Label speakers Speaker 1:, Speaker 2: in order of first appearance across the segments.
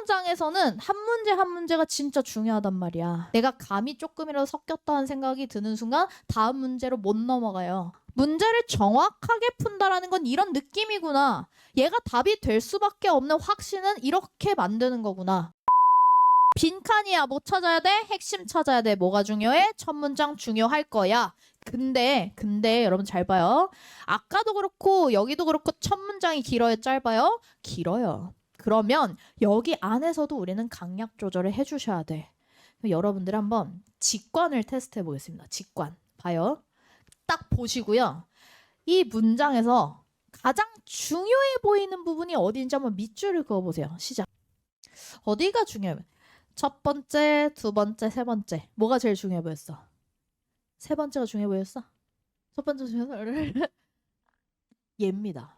Speaker 1: 문장에서는 한 문제 한 문제가 진짜 중요하단 말이야. 내가 감이 조금이라도 섞였다는 생각이 드는 순간 다음 문제로 못 넘어가요. 문제를 정확하게 푼다라는 건 이런 느낌이구나. 얘가 답이 될 수밖에 없는 확신은 이렇게 만드는 거구나. 빈칸이야. 뭐 찾아야 돼? 핵심 찾아야 돼. 뭐가 중요해? 첫 문장 중요할 거야. 근데 여러분 잘 봐요. 아까도 그렇고 여기도 그렇고 첫 문장이 길어요? 짧아요? 길어요. 그러면 여기 안에서도 우리는 강약 조절을 해주셔야 돼. 여러분들 한번 직관을 테스트해 보겠습니다. 직관. 봐요. 딱 보시고요. 이 문장에서 가장 중요해 보이는 부분이 어디인지 한번 밑줄을 그어보세요. 시작. 어디가 중요해? 첫 번째, 두 번째, 세 번째. 뭐가 제일 중요해 보였어? 세 번째가 중요해 보였어? 첫 번째 중요해 보였어? 얘입니다.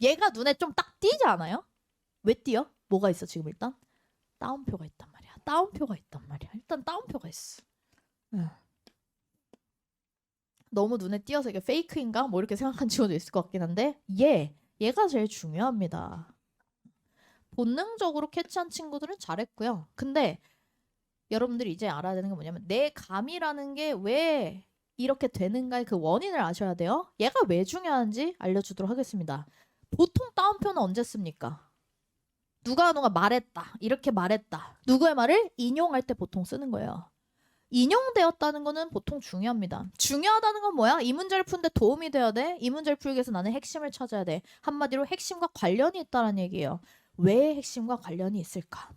Speaker 1: 얘가 눈에 좀 딱 띄지 않아요? 왜 띄어? 뭐가 있어 지금 일단? 따옴표가 있단 말이야. 따옴표가 있단 말이야. 일단 따옴표가 있어. 너무 눈에 띄어서 이게 페이크인가? 뭐 이렇게 생각한 친구도 있을 것 같긴 한데 얘가 제일 중요합니다. 본능적으로 캐치한 친구들은 잘했고요. 근데 여러분들이 이제 알아야 되는 게 뭐냐면 내 감이라는 게 왜 이렇게 되는가의 그 원인을 아셔야 돼요. 얘가 왜 중요한지 알려주도록 하겠습니다. 보통 따옴표는 언제 씁니까? 누가 말했다. 이렇게 말했다. 누구의 말을 인용할 때 보통 쓰는 거예요. 인용되었다는 거는 보통 중요합니다. 중요하다는 건 뭐야? 이 문제를 푸는데 도움이 돼야 돼. 이 문제를 풀기 위해서 나는 핵심을 찾아야 돼. 한마디로 핵심과 관련이 있다는 얘기예요. 왜 핵심과 관련이 있을까?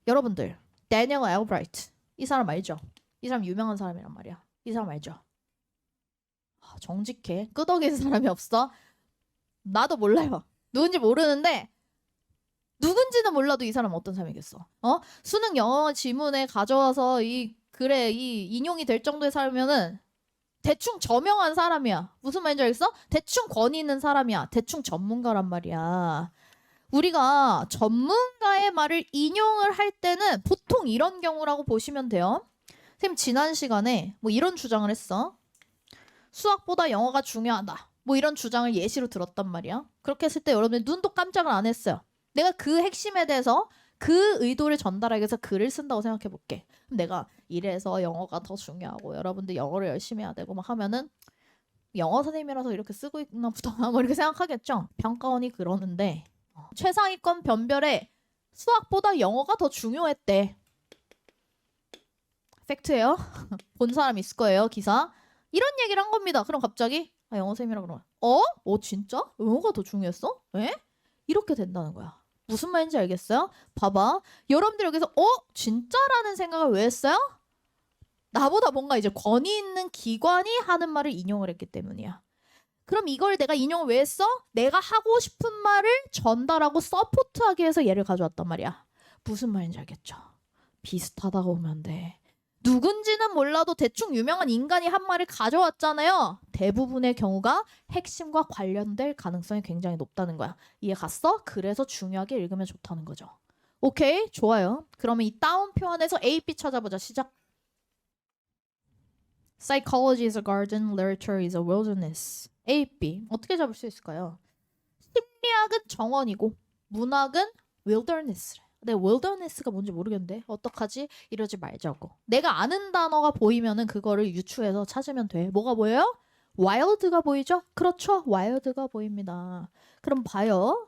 Speaker 1: 여러분들 데니엘 엘브라이트 이 사람 알죠? 이 사람 유명한 사람이란 말이야. 이 사람 알죠? 정직해. 끄덕이는 사람이 없어. 나도 몰라요. 누군지 모르는데 누군지는 몰라도 이 사람 어떤 사람이겠어? 수능 영어 지문에 가져와서 이 인용이 될 정도의 사람이면은 대충 저명한 사람이야. 무슨 말인지 알겠어? 대충 권위 있는 사람이야. 대충 전문가란 말이야. 우리가 전문가의 말을 인용을 할 때는 보통 이런 경우라고 보시면 돼요. 선생님 지난 시간에 뭐 이런 주장을 했어. 수학보다 영어가 중요하다. 뭐 이런 주장을 예시로 들었단 말이야. 그렇게 했을 때 여러분들 눈도 깜짝을 안 했어요. 내가 그 핵심에 대해서 그 의도를 전달하기 위해서 글을 쓴다고 생각해 볼게. 그럼 내가 이래서 영어가 더 중요하고 여러분들 영어를 열심히 해야 되고 막 하면은 영어 선생님이라서 이렇게 쓰고 있나 보다 뭐 이렇게 생각하겠죠. 평가원이 그러는데 최상위권 변별에 수학보다 영어가 더 중요했대. 팩트예요. 본 사람 있을 거예요. 기사. 이런 얘기를 한 겁니다. 그럼 갑자기 영어 선생님이라 그러면 진짜? 영어가 더 중요했어? 에? 이렇게 된다는 거야. 무슨 말인지 알겠어요? 봐봐. 여러분들 여기서 진짜라는 생각을 왜 했어요? 나보다 뭔가 이제 권위 있는 기관이 하는 말을 인용을 했기 때문이야. 그럼 이걸 내가 인용을 왜 했어? 내가 하고 싶은 말을 전달하고 서포트하기 위해서 얘를 가져왔단 말이야. 무슨 말인지 알겠죠? 비슷하다고 보면 돼. 누군지는 몰라도 대충 유명한 인간이 한 말을 가져왔잖아요. 대부분의 경우가 핵심과 관련될 가능성이 굉장히 높다는 거야. 이해 갔어? 그래서 중요하게 읽으면 좋다는 거죠. 오케이? 좋아요. 그러면 이 따옴표 안에서 A, B 찾아보자. 시작. Psychology is a garden, literature is a wilderness. A, B. 어떻게 잡을 수 있을까요? 심리학은 정원이고 문학은 wilderness래. 근데 wilderness가 뭔지 모르겠는데 어떡하지? 이러지 말자고. 내가 아는 단어가 보이면은 그거를 유추해서 찾으면 돼. 뭐가 보여요? wild가 보이죠? 그렇죠. wild가 보입니다. 그럼 봐요.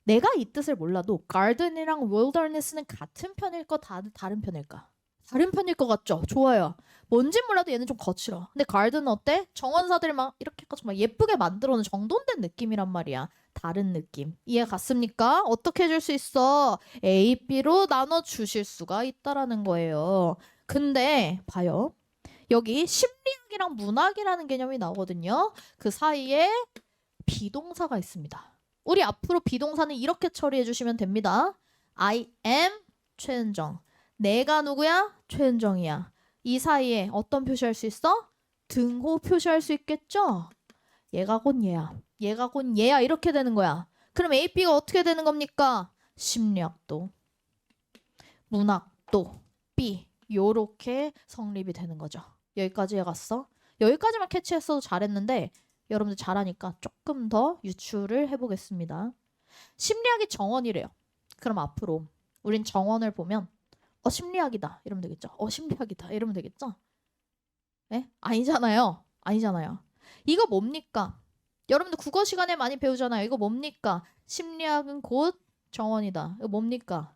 Speaker 1: 내가 이 뜻을 몰라도 garden이랑 wilderness는 같은 편일까? 다른 편일까? 다른 편일 것 같죠? 좋아요. 뭔진 몰라도 얘는 좀 거칠어. 근데 garden은 어때? 정원사들 막 이렇게 해가지고 막 예쁘게 만들어놓은 정돈된 느낌이란 말이야. 다른 느낌. 이해 갔습니까? 어떻게 해줄 수 있어? A, B로 나눠주실 수가 있다라는 거예요. 근데 봐요. 여기 심리학이랑 문학이라는 개념이 나오거든요. 그 사이에 비동사가 있습니다. 우리 앞으로 비동사는 이렇게 처리해 주시면 됩니다. I am 최은정. 내가 누구야? 최은정이야. 이 사이에 어떤 표시할 수 있어? 등호 표시할 수 있겠죠? 얘가 곧 얘야. 얘가 곧 얘야. 이렇게 되는 거야. 그럼 A, B가 어떻게 되는 겁니까? 심리학도 문학도 B 요렇게 성립이 되는 거죠. 여기까지 해갔어? 여기까지만 캐치했어도 잘했는데 여러분들 잘하니까 조금 더 유추를 해보겠습니다. 심리학이 정원이래요. 그럼 앞으로 우린 정원을 보면 심리학이다 이러면 되겠죠. 심리학이다 이러면 되겠죠. 네? 아니잖아요. 아니잖아요. 이거 뭡니까? 여러분들 국어 시간에 많이 배우잖아요. 이거 뭡니까? 심리학은 곧 정원이다. 이거 뭡니까?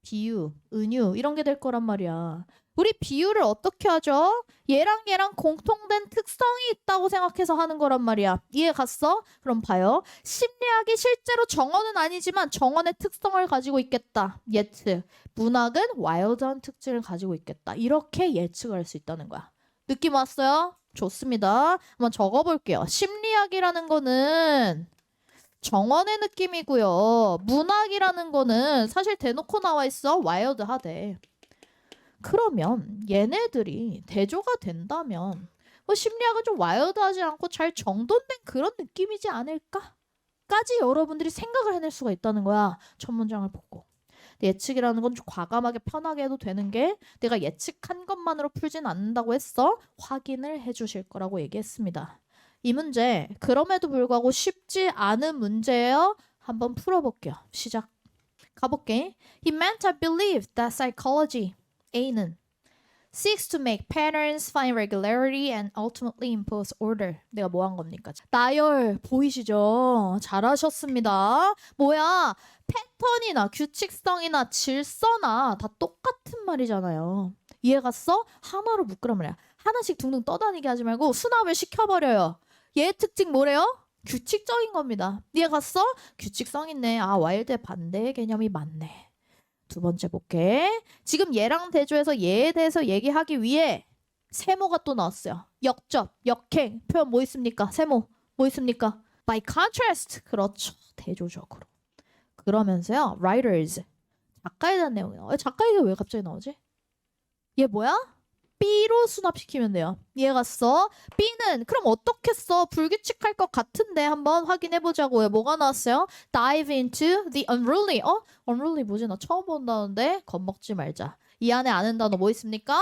Speaker 1: 비유, 은유 이런 게 될 거란 말이야. 우리 비유를 어떻게 하죠? 얘랑 공통된 특성이 있다고 생각해서 하는 거란 말이야. 이해 갔어? 그럼 봐요. 심리학이 실제로 정원은 아니지만 정원의 특성을 가지고 있겠다. 예측. 문학은 와일드한 특징을 가지고 있겠다. 이렇게 예측을 할 수 있다는 거야. 느낌 왔어요? 좋습니다. 한번 적어볼게요. 심리학이라는 거는 정원의 느낌이고요. 문학이라는 거는 사실 대놓고 나와 있어. 와일드하대. 그러면 얘네들이 대조가 된다면 심리학은 좀 와일드하지 않고 잘 정돈된 그런 느낌이지 않을까? 까지 여러분들이 생각을 해낼 수가 있다는 거야. 첫 문장을 보고. 예측이라는 건 좀 과감하게 편하게 해도 되는 게 내가 예측한 것만으로 풀진 않는다고 했어. 확인을 해주실 거라고 얘기했습니다. 이 문제 그럼에도 불구하고 쉽지 않은 문제예요. 한번 풀어볼게요. 시작. 가볼게. He meant I believe that psychology A는 seeks to make patterns, find regularity, and ultimately impose order. 내가 뭐 한 겁니까? 나열 보이시죠? 잘하셨습니다. 뭐야? 패턴이나 규칙성이나 질서나 다 똑같은 말이잖아요. 이해 갔어? 하나로 묶으란 말이야. 하나씩 둥둥 떠다니게 하지 말고 수납을 시켜버려요. 얘 특징 뭐래요? 규칙적인 겁니다. 이해 갔어? 규칙성 있네. 와일드의 반대의 개념이 맞네. 두 번째 볼게. 지금 얘랑 대조해서 얘에 대해서 얘기하기 위해 세모가 또 나왔어요. 역접, 역행. 표현 뭐 있습니까? 세모. 뭐 있습니까? By contrast. 그렇죠. 대조적으로. 그러면서요. Writers. 작가에 대한 내용이 나와요. 작가에게 왜 갑자기 나오지? 얘 뭐야? B로 수납시키면 돼요. 이해 갔어? B는 그럼 어떻게 써? 불규칙할 것 같은데 한번 확인해 보자고요. 뭐가 나왔어요? Dive into the unruly. unruly 뭐지? 나 처음 본다는데 겁먹지 말자. 이 안에 아는 단어 뭐 있습니까?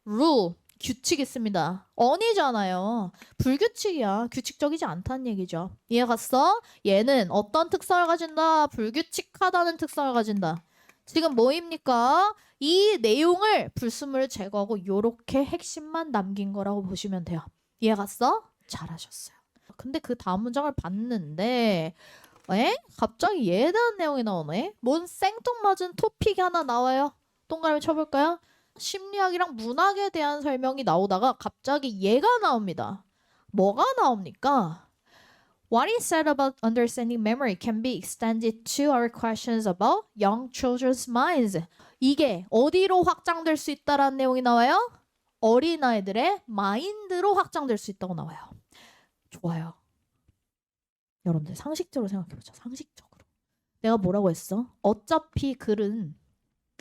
Speaker 1: rule. 규칙 있습니다. on이잖아요. 불규칙이야. 규칙적이지 않다는 얘기죠. 이해 갔어? 얘는 어떤 특성을 가진다? 불규칙하다는 특성을 가진다. 지금 뭐입니까? 이 내용을 불순물을 제거하고 요렇게 핵심만 남긴 거라고 보시면 돼요. 이해 갔어? 잘하셨어요. 근데 그 다음 문장을 봤는데 갑자기 얘에 대한 내용이 나오네? 뭔 생뚱맞은 토픽이 하나 나와요? 동그라미 쳐볼까요? 심리학이랑 문학에 대한 설명이 나오다가 갑자기 얘가 나옵니다. 뭐가 나옵니까? What is said about understanding memory can be extended to our questions about young children's minds. 이게 어디로 확장될 수 있다라는 내용이 나와요? 어린아이들의 마인드로 확장될 수 있다고 나와요. 좋아요. 여러분들 상식적으로 생각해보자. 상식적으로. 내가 뭐라고 했어? 어차피 글은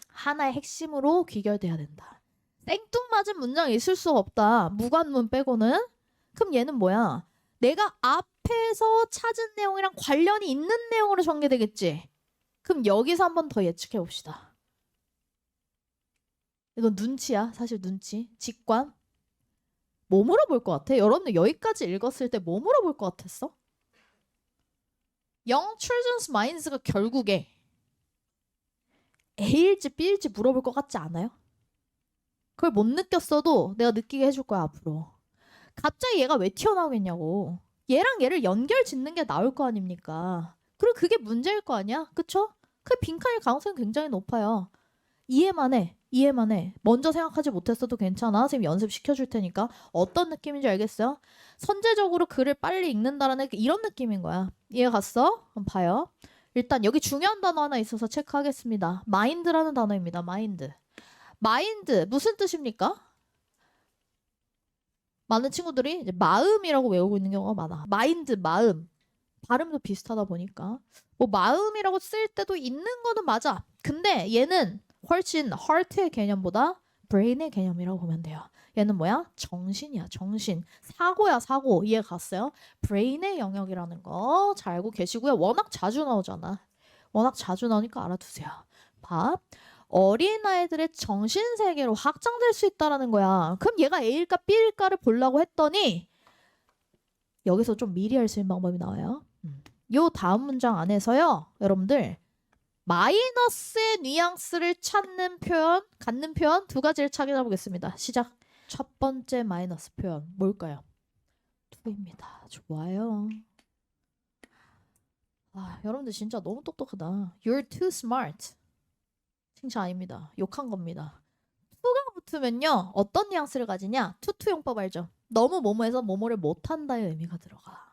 Speaker 1: 하나의 핵심으로 귀결돼야 된다. 생뚱맞은 문장이 있을 수 없다. 무관문 빼고는. 그럼 얘는 뭐야? 내가 앞에서 찾은 내용이랑 관련이 있는 내용으로 전개되겠지. 그럼 여기서 한번 더 예측해 봅시다. 이건 눈치야. 사실 눈치. 직관. 뭐 물어볼 것 같아? 여러분들 여기까지 읽었을 때 뭐 물어볼 것 같았어? Young Children's Minds가 결국에 A일지 B일지 물어볼 것 같지 않아요? 그걸 못 느꼈어도 내가 느끼게 해줄 거야 앞으로. 갑자기 얘가 왜 튀어나오겠냐고. 얘랑 얘를 연결 짓는 게 나올 거 아닙니까? 그리고 그게 문제일 거 아니야? 그쵸? 그 빈칸일 가능성이 굉장히 높아요. 이해만 해. 이해만 해. 먼저 생각하지 못했어도 괜찮아. 선생님 연습시켜줄 테니까. 어떤 느낌인지 알겠어요? 선제적으로 글을 빨리 읽는다라는 이런 느낌인 거야. 이해 갔어? 그럼 봐요. 일단 여기 중요한 단어 하나 있어서 체크하겠습니다. 마인드라는 단어입니다. 마인드. 마인드 무슨 뜻입니까? 많은 친구들이 이제 마음이라고 외우고 있는 경우가 많아. 마인드, 마음. 발음도 비슷하다 보니까. 뭐 마음이라고 쓸 때도 있는 거는 맞아. 근데 얘는 훨씬 heart의 개념보다 brain의 개념이라고 보면 돼요. 얘는 뭐야? 정신이야, 정신. 사고야, 사고. 이해 갔어요? brain의 영역이라는 거 잘 알고 계시고요. 워낙 자주 나오잖아. 워낙 자주 나오니까 알아두세요. 봐. 어린아이들의 정신세계로 확장될 수 있다는 거야. 그럼 얘가 A일까 B일까를 보려고 했더니 여기서 좀 미리 할 수 있는 방법이 나와요. 요 다음 문장 안에서요. 여러분들 마이너스의 뉘앙스를 찾는 표현, 갖는 표현 두 가지를 찾아 보겠습니다. 시작. 첫 번째 마이너스 표현 뭘까요? to입니다. 좋아요. 여러분들 진짜 너무 똑똑하다. You're too smart. 칭찬 아닙니다. 욕한 겁니다. to가 붙으면요. 어떤 뉘앙스를 가지냐? 투투용법 알죠? 너무 뭐뭐해서 뭐뭐를 못한다의 의미가 들어가.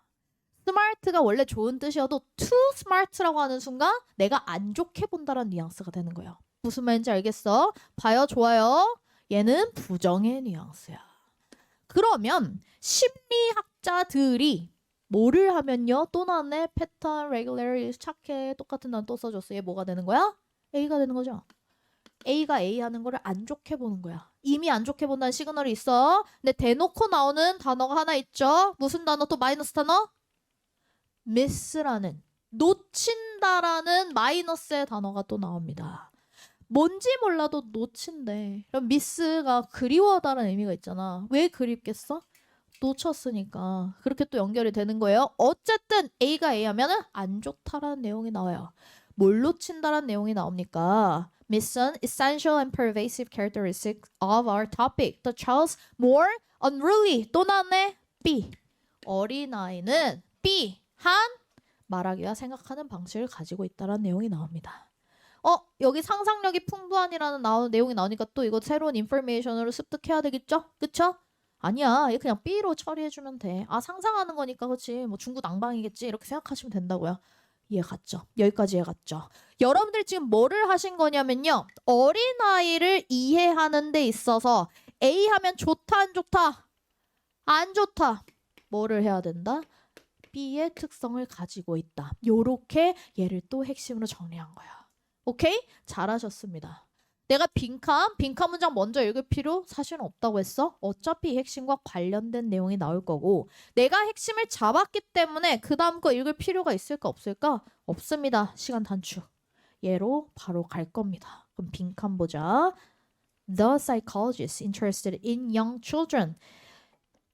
Speaker 1: smart가 원래 좋은 뜻이어도 too smart라고 하는 순간 내가 안 좋게 본다는 뉘앙스가 되는 거예요. 무슨 말인지 알겠어? 봐요. 좋아요. 얘는 부정의 뉘앙스야. 그러면 심리학자들이 뭐를 하면요? 또 나왔네. 패턴, regularity, 착해. 똑같은 단 또 써줬어. 얘 뭐가 되는 거야? A가 되는 거죠. A가 A 하는 거를 안 좋게 보는 거야. 이미 안 좋게 본다는 시그널이 있어. 근데 대놓고 나오는 단어가 하나 있죠. 무슨 단어? 또 마이너스 단어? miss라는, 놓친다라는 마이너스의 단어가 또 나옵니다. 뭔지 몰라도 놓친대. 그럼 miss가 그리워하다라는 의미가 있잖아. 왜 그립겠어? 놓쳤으니까. 그렇게 또 연결이 되는 거예요. 어쨌든 A가 A 하면은 안 좋다라는 내용이 나와요. 뭘 놓친다라는 내용이 나옵니까? Miss an essential and pervasive characteristic of our topic. The child's more unruly. 또 나왔네. B. 어린아이는 B. 한 말하기와 생각하는 방식을 가지고 있다라는 내용이 나옵니다. 여기 상상력이 풍부한이라는 내용이 나오니까 또 이거 새로운 인포메이션으로 습득해야 되겠죠? 그쵸? 아니야. 얘 그냥 B로 처리해주면 돼. 상상하는 거니까 그치. 뭐 중구 난방이겠지. 이렇게 생각하시면 된다고요. 이해 갔죠? 여기까지 이해 갔죠? 여러분들 지금 뭐를 하신 거냐면요. 어린아이를 이해하는 데 있어서 A 하면 좋다 안 좋다? 안 좋다. 뭐를 해야 된다? B의 특성을 가지고 있다. 요렇게 얘를 또 핵심으로 정리한 거야. 오케이? 잘하셨습니다. 내가 빈칸 문장 먼저 읽을 필요 사실은 없다고 했어. 어차피 핵심과 관련된 내용이 나올 거고 내가 핵심을 잡았기 때문에 그 다음 거 읽을 필요가 있을까 없을까? 없습니다. 시간 단축. 얘로 바로 갈 겁니다. 그럼 빈칸 보자. The psychologist interested in young children.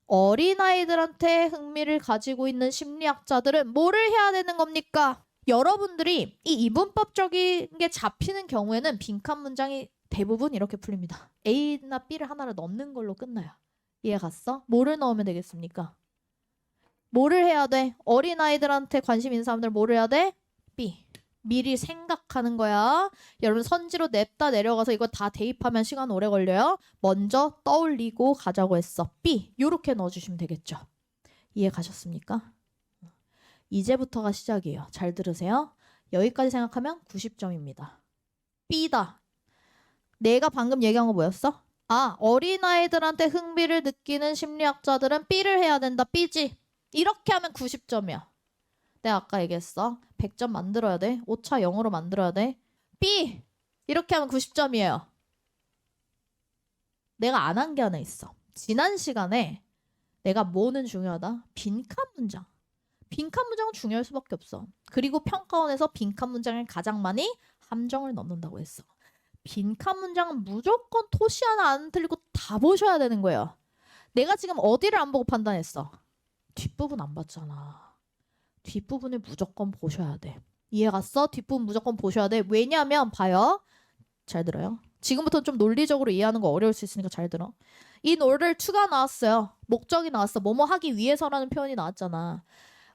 Speaker 1: 어린아이들한테 흥미를 가지고 있는 심리학자들은 뭐를 해야 되는 겁니까? 여러분들이 이 이분법적인 게 잡히는 경우에는 빈칸 문장이 대부분 이렇게 풀립니다. A나 B를 하나를 넣는 걸로 끝나요. 이해 갔어? 뭐를 넣으면 되겠습니까? 뭐를 해야 돼? 어린아이들한테 관심 있는 사람들 뭐를 해야 돼? B. 미리 생각하는 거야. 여러분 선지로 냅다 내려가서 이거 다 대입하면 시간 오래 걸려요. 먼저 떠올리고 가자고 했어. B. 요렇게 넣어주시면 되겠죠. 이해 가셨습니까? 이제부터가 시작이에요. 잘 들으세요. 여기까지 생각하면 90점입니다. B다. 내가 방금 얘기한 거 뭐였어? 어린아이들한테 흥미를 느끼는 심리학자들은 B를 해야 된다. B지. 이렇게 하면 90점이야. 내가 아까 얘기했어. 100점 만들어야 돼. 오차 0으로 만들어야 돼. B! 이렇게 하면 90점이에요. 내가 안 한 게 하나 있어. 지난 시간에 내가 뭐는 중요하다? 빈칸 문장. 빈칸 문장은 중요할 수밖에 없어. 그리고 평가원에서 빈칸 문장을 가장 많이 함정을 넣는다고 했어. 빈칸 문장은 무조건 토시 하나 안 틀리고 다 보셔야 되는 거예요. 내가 지금 어디를 안 보고 판단했어? 뒷부분 안 봤잖아. 뒷부분을 무조건 보셔야 돼. 이해 갔어? 뒷부분 무조건 보셔야 돼. 왜냐면 봐요. 잘 들어요. 지금부터 좀 논리적으로 이해하는 거 어려울 수 있으니까 잘 들어. in order to가 나왔어요. 목적이 나왔어. 뭐뭐 하기 위해서라는 표현이 나왔잖아.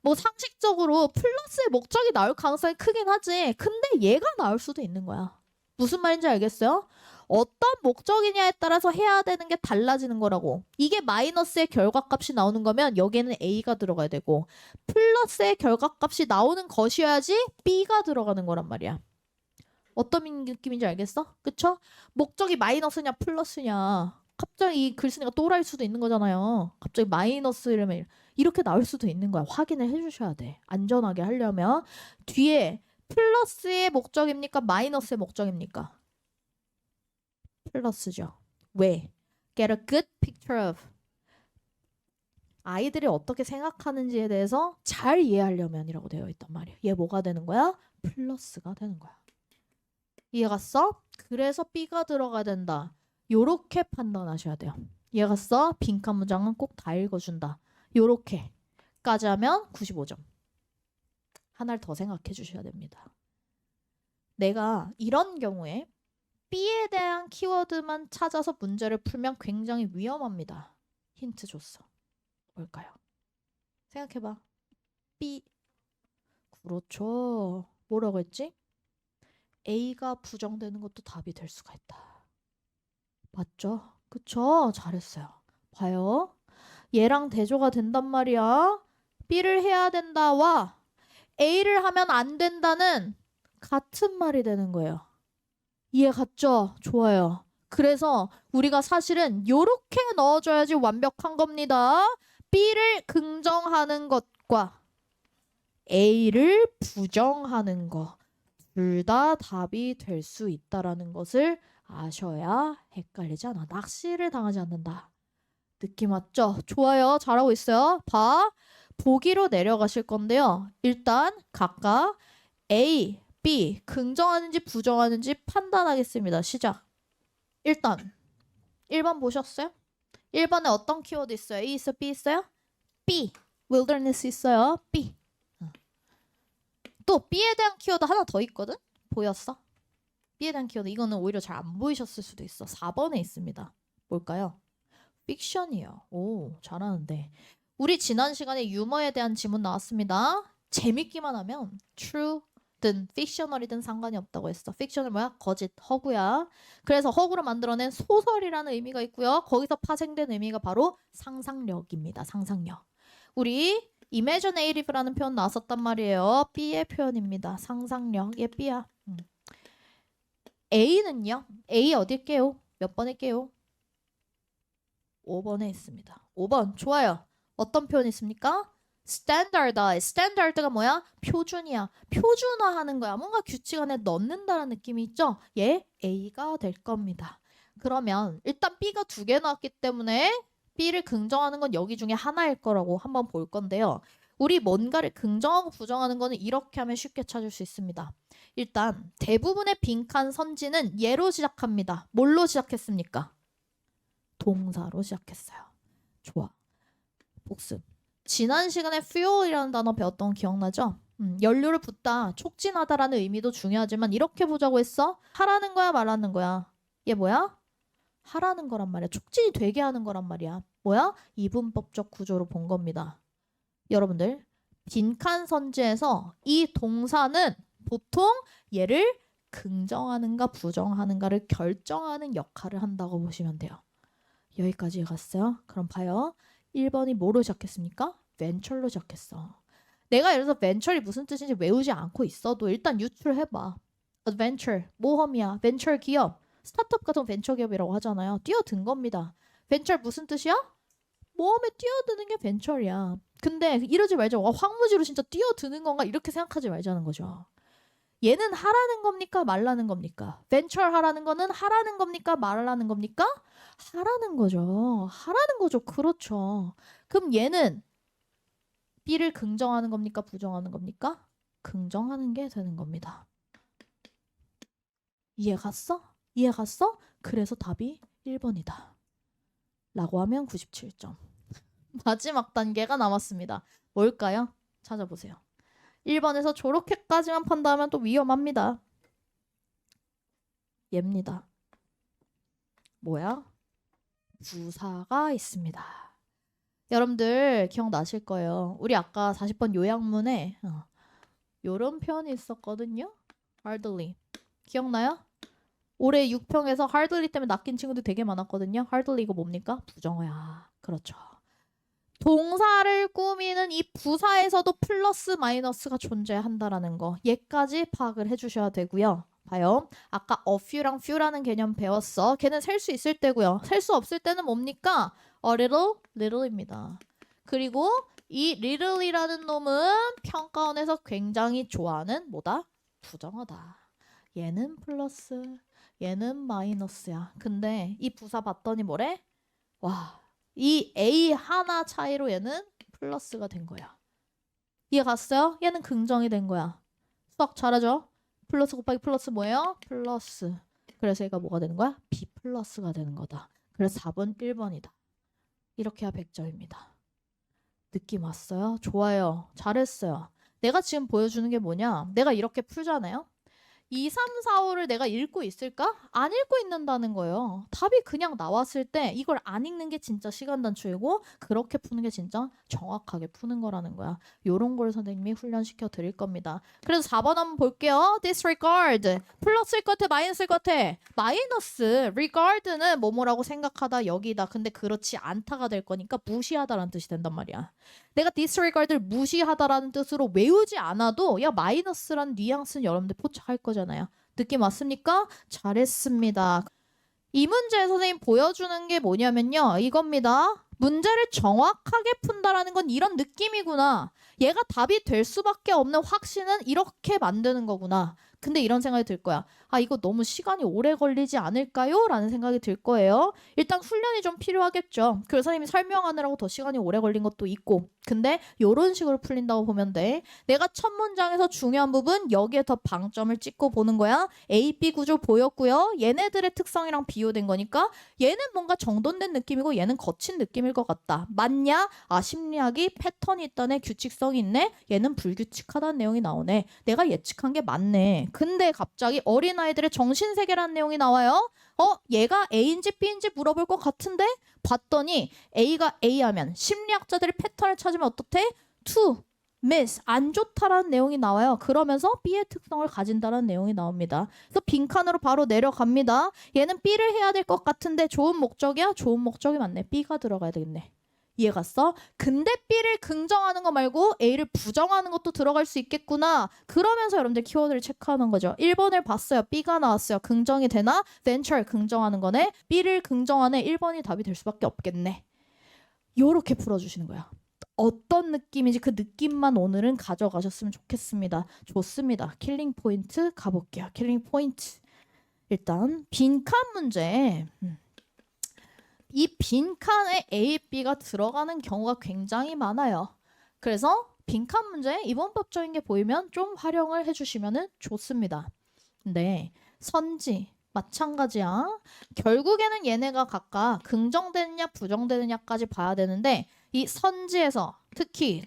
Speaker 1: 뭐 상식적으로 플러스의 목적이 나올 가능성이 크긴 하지. 근데 얘가 나올 수도 있는 거야. 무슨 말인지 알겠어요? 어떤 목적이냐에 따라서 해야 되는 게 달라지는 거라고. 이게 마이너스의 결과값이 나오는 거면 여기에는 A가 들어가야 되고 플러스의 결과값이 나오는 것이어야지 B가 들어가는 거란 말이야. 어떤 느낌인지 알겠어? 그쵸? 목적이 마이너스냐 플러스냐. 갑자기 이 글쓴이가 또라이일 수도 있는 거잖아요. 갑자기 마이너스 이러면 이렇게 나올 수도 있는 거야. 확인을 해주셔야 돼. 안전하게 하려면 뒤에 플러스의 목적입니까? 마이너스의 목적입니까? 플러스죠. 왜? Get a good picture of. 아이들이 어떻게 생각하는지에 대해서 잘 이해하려면이라고 되어 있단 말이야. 얘 뭐가 되는 거야? 플러스가 되는 거야. 이해 갔어? 그래서 B가 들어가야 된다. 요렇게 판단하셔야 돼요. 이해 갔어? 빈칸 문장은 꼭 다 읽어준다. 요렇게까지 하면 95점. 하나를 더 생각해 주셔야 됩니다. 내가 이런 경우에 B에 대한 키워드만 찾아서 문제를 풀면 굉장히 위험합니다. 힌트 줬어. 뭘까요? 생각해봐. B. 그렇죠. 뭐라고 했지? A가 부정되는 것도 답이 될 수가 있다. 맞죠? 그쵸? 잘했어요. 봐요. 얘랑 대조가 된단 말이야. B를 해야 된다와 A를 하면 안 된다는 같은 말이 되는 거예요. 이해 갔죠? 좋아요. 그래서 우리가 사실은 요렇게 넣어줘야지 완벽한 겁니다. B를 긍정하는 것과 A를 부정하는 것. 둘 다 답이 될 수 있다라는 것을 아셔야 헷갈리지 않아. 낚시를 당하지 않는다. 느낌 왔죠? 좋아요. 잘하고 있어요. 봐. 보기로 내려가실 건데요. 일단 각각 A, B 긍정하는지 부정하는지 판단하겠습니다. 시작. 일단 1번 보셨어요? 1번에 어떤 키워드 있어요? A 있어요? B 있어요? B. wilderness 있어요. B. 또 B에 대한 키워드 하나 더 있거든? 보였어? B에 대한 키워드 이거는 오히려 잘 안 보이셨을 수도 있어. 4번에 있습니다. 뭘까요? 픽션이요. 오, 잘하는데. 우리 지난 시간에 유머에 대한 지문 나왔습니다. 재밌기만 하면 true든 fictional이든 상관이 없다고 했어. fictional 뭐야? 거짓, 허구야. 그래서 허구로 만들어낸 소설이라는 의미가 있고요. 거기서 파생된 의미가 바로 상상력입니다. 상상력. 우리 imaginative라는 표현 나왔었단 말이에요. B의 표현입니다. 상상력. 얘 B야. A는요? A 어디 있게요? 몇 번 할게요? 5번에 있습니다. 5번 좋아요. 어떤 표현이 있습니까? standardize. standard가 뭐야? 표준이야. 표준화하는 거야. 뭔가 규칙 안에 넣는다는 느낌이 있죠? 얘 A가 될 겁니다. 그러면 일단 B가 2개 나왔기 때문에 B를 긍정하는 건 여기 중에 하나일 거라고 한번 볼 건데요. 우리 뭔가를 긍정하고 부정하는 거는 이렇게 하면 쉽게 찾을 수 있습니다. 일단 대부분의 빈칸 선지는 얘로 시작합니다. 뭘로 시작했습니까? 동사로 시작했어요. 좋아. 복습. 지난 시간에 fuel이라는 단어 배웠던 거 기억나죠? 연료를 붓다, 촉진하다라는 의미도 중요하지만 이렇게 보자고 했어. 하라는 거야, 말하는 거야? 얘 뭐야? 하라는 거란 말이야. 촉진이 되게 하는 거란 말이야. 뭐야? 이분법적 구조로 본 겁니다. 여러분들, 빈칸 선지에서 이 동사는 보통 얘를 긍정하는가 부정하는가를 결정하는 역할을 한다고 보시면 돼요. 여기까지 갔어요. 그럼 봐요. 1번이 뭐로 시작했습니까? venture로 시작했어. 내가 예를 들어서 venture이 무슨 뜻인지 외우지 않고 있어도 일단 유출해봐. adventure, 모험이야. venture 기업. 스타트업 같은 벤처 기업이라고 하잖아요. 뛰어든 겁니다. venture 무슨 뜻이야? 모험에 뛰어드는 게 벤처야. 근데 이러지 말자. 와, 황무지로 진짜 뛰어드는 건가? 이렇게 생각하지 말자는 거죠. 얘는 하라는 겁니까? 말라는 겁니까? 벤처 하라는 거는 하라는 겁니까? 말라는 겁니까? 하라는 거죠. 하라는 거죠. 그렇죠. 그럼 얘는 B를 긍정하는 겁니까? 부정하는 겁니까? 긍정하는 게 되는 겁니다. 이해 갔어? 이해 갔어? 그래서 답이 1번이다. 라고 하면 97점. 마지막 단계가 남았습니다. 뭘까요? 찾아보세요. 1번에서 저렇게까지만 판단하면 또 위험합니다. 얘입니다. 뭐야? 부사가 있습니다. 여러분들 기억나실 거예요. 우리 아까 40번 요약문에 요런 표현이 있었거든요. hardly. 기억나요? 올해 6평에서 hardly 때문에 낚인 친구들 되게 많았거든요. hardly 이거 뭡니까? 부정어야. 그렇죠. 동사를 꾸미는 이 부사에서도 플러스 마이너스가 존재한다라는 거. 얘까지 파악을 해주셔야 되고요. 봐요. 아까 a few랑 few라는 개념 배웠어. 걔는 셀 수 있을 때고요. 셀 수 없을 때는 뭡니까? a little, little입니다. 그리고 이 little이라는 놈은 평가원에서 굉장히 좋아하는 뭐다? 부정어다. 얘는 플러스, 얘는 마이너스야. 근데 이 부사 봤더니 뭐래? 와, 이 A 하나 차이로 얘는 플러스가 된 거야. 이해 갔어요? 얘는 긍정이 된 거야. 수학 잘하죠? 플러스 곱하기 플러스 뭐예요? 플러스. 그래서 얘가 뭐가 되는 거야? B 플러스가 되는 거다. 그래서 4번 1번이다. 이렇게 해야 100점입니다. 느낌 왔어요? 좋아요. 잘했어요. 내가 지금 보여주는 게 뭐냐? 내가 이렇게 풀잖아요. 2, 3, 4, 5를 내가 읽고 있을까? 안 읽고 있는다는 거예요. 답이 그냥 나왔을 때 이걸 안 읽는 게 진짜 시간 단축이고 그렇게 푸는 게 진짜 정확하게 푸는 거라는 거야. 요런 걸 선생님이 훈련시켜 드릴 겁니다. 그래서 4번 한번 볼게요. disregard. 플러스일 것 같아? 마이너스일 것 같아? 마이너스. regard는 뭐뭐라고 생각하다 여기다. 근데 그렇지 않다가 될 거니까 무시하다라는 뜻이 된단 말이야. 내가 disregard를 무시하다라는 뜻으로 외우지 않아도 야 마이너스라는 뉘앙스는 여러분들 포착할 거잖아요. 느낌 왔습니까? 잘했습니다. 이 문제 선생님 보여주는 게 뭐냐면요. 이겁니다. 문제를 정확하게 푼다라는 건 이런 느낌이구나. 얘가 답이 될 수밖에 없는 확신은 이렇게 만드는 거구나. 근데 이런 생각이 들 거야. 아, 이거 너무 시간이 오래 걸리지 않을까요? 라는 생각이 들 거예요. 일단 훈련이 좀 필요하겠죠. 그래서 선생님이 설명하느라고 더 시간이 오래 걸린 것도 있고. 근데 이런 식으로 풀린다고 보면 돼. 내가 첫 문장에서 중요한 부분 여기에 더 방점을 찍고 보는 거야. A, B 구조 보였고요. 얘네들의 특성이랑 비교된 거니까 얘는 뭔가 정돈된 느낌이고 얘는 거친 느낌일 것 같다. 맞냐? 아, 심리학이 패턴이 있다네. 규칙성이 있네. 얘는 불규칙하다는 내용이 나오네. 내가 예측한 게 맞네. 근데 갑자기 어린아이들의 정신세계라는 내용이 나와요. 얘가 A인지 B인지 물어볼 것 같은데? 봤더니 A가 A하면 심리학자들이 패턴을 찾으면 어떻대? to, miss, 안 좋다라는 내용이 나와요. 그러면서 B의 특성을 가진다라는 내용이 나옵니다. 그래서 빈칸으로 바로 내려갑니다. 얘는 B를 해야 될 것 같은데 좋은 목적이야? 좋은 목적이 맞네. B가 들어가야 되겠네. 이해갔어? 근데 B를 긍정하는 거 말고 A를 부정하는 것도 들어갈 수 있겠구나. 그러면서 여러분들 키워드를 체크하는 거죠. 1번을 봤어요. B가 나왔어요. 긍정이 되나? venture 긍정하는 거네. B를 긍정하네. 1번이 답이 될 수밖에 없겠네. 요렇게 풀어주시는 거야. 어떤 느낌인지 그 느낌만 오늘은 가져가셨으면 좋겠습니다. 좋습니다. 킬링 포인트 가볼게요. 킬링 포인트. 일단 빈칸 문제. 이 빈칸에 A, B가 들어가는 경우가 굉장히 많아요. 그래서 빈칸 문제 이번법적인 게 보이면 좀 활용을 해주시면 좋습니다. 근데 선지 마찬가지야. 결국에는 얘네가 각각 긍정되느냐 부정되느냐까지 봐야 되는데 이 선지에서 특히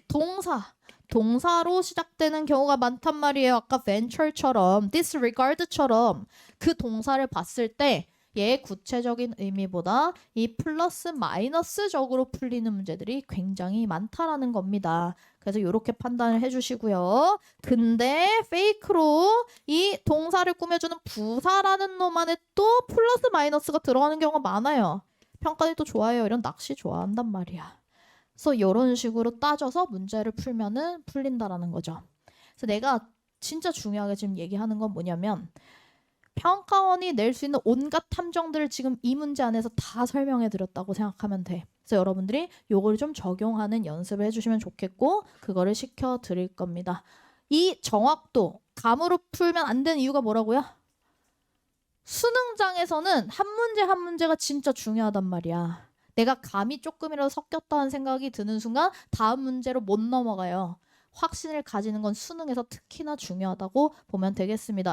Speaker 1: 동사로 시작되는 경우가 많단 말이에요. 아까 venture처럼 disregard처럼 그 동사를 봤을 때 얘의 구체적인 의미보다 이 플러스 마이너스적으로 풀리는 문제들이 굉장히 많다라는 겁니다. 그래서 이렇게 판단을 해주시고요. 근데 페이크로 이 동사를 꾸며주는 부사라는 놈 안에 또 플러스 마이너스가 들어가는 경우가 많아요. 평가는 또 좋아해요. 이런 낚시 좋아한단 말이야. 그래서 이런 식으로 따져서 문제를 풀면은 풀린다라는 거죠. 그래서 내가 진짜 중요하게 지금 얘기하는 건 뭐냐면 평가원이 낼 수 있는 온갖 탐정들을 지금 이 문제 안에서 다 설명해 드렸다고 생각하면 돼. 그래서 여러분들이 요걸 좀 적용하는 연습을 해주시면 좋겠고 그거를 시켜 드릴 겁니다. 이 정확도 감으로 풀면 안 되는 이유가 뭐라고요? 수능장에서는 한 문제 한 문제가 진짜 중요하단 말이야. 내가 감이 조금이라도 섞였다는 생각이 드는 순간 다음 문제로 못 넘어가요. 확신을 가지는 건 수능에서 특히나 중요하다고 보면 되겠습니다.